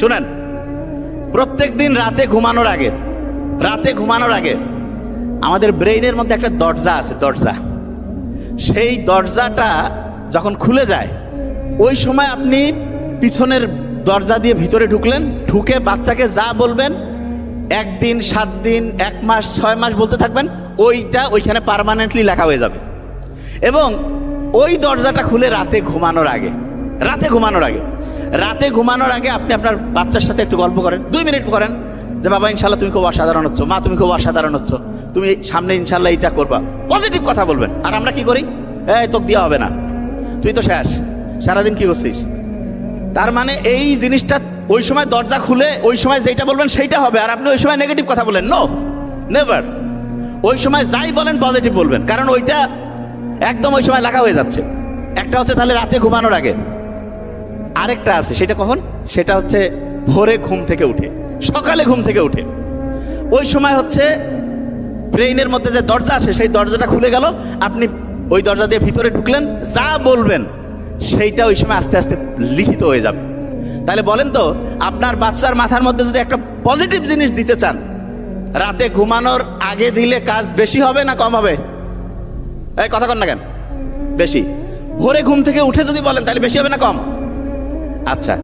শুনেন, প্রত্যেক দিন রাতে ঘুমানোর আগে আমাদের ব্রেইনের মধ্যে একটা দরজা আছে, দরজা। সেই দরজাটা যখন খুলে যায়, ওই সময় আপনি পিছনের দরজা দিয়ে ভিতরে ঢুকে বাচ্চাকে যা বলবেন, 1 দিন 7 দিন 1 মাস 6 মাস বলতে থাকবেন, ওইটা ওইখানে পার্মানেন্টলি লেখা হয়ে যাবে। এবং ওই দরজাটা খুলে রাতে ঘুমানোর আগে আপনি আপনার বাচ্চার সাথে একটু গল্প করেন, 2 মিনিট করেন, যে বাবা ইনশাল্লাহ তুমি খুব অসাধারণ হচ্ছ, মা তুমি খুব অসাধারণ হচ্ছ, তুমি সামনে ইনশাল্লাহ এইটা করবা, পজিটিভ কথা বলবেন। আর আমরা কি করি? তোকে দেওয়া হবে না, তুই তো শেষ, সারাদিন কি করছিস। তার মানে এই জিনিসটা ওই সময় দরজা খুলে ওই সময় যেটা বলবেন সেইটা হবে, আর আপনি ওই সময় নেগেটিভ কথা বলেন, নো, নেভার। ওই সময় যাই বলেন পজিটিভ বলবেন, কারণ ওইটা একদম ওই সময় লেখা হয়ে যাচ্ছে। একটা হচ্ছে তাহলে রাতে ঘুমানোর আগে, আরেকটা আছে সেটা কখন? সেটা হচ্ছে ভোরে ঘুম থেকে উঠে, সকালে ঘুম থেকে উঠে। ওই সময় হচ্ছে ব্রেইনের মধ্যে যে দরজা আছে সেই দরজাটা খুলে গেল, আপনি ওই দরজা দিয়ে ভিতরে ঢুকলেন, যা বলবেন সেইটা ওই সময় আস্তে আস্তে লিখিত হয়ে যাবে। তাহলে বলেন তো, আপনার বাচ্চার মাথার মধ্যে যদি একটা পজিটিভ জিনিস দিতে চান, রাতে ঘুমানোর আগে দিলে কাজ বেশি হবে না কম হবে? এই কথা কন না কেন? বেশি। ভোরে ঘুম থেকে উঠে যদি বলেন তাহলে বেশি হবে না কম? আচ্ছা।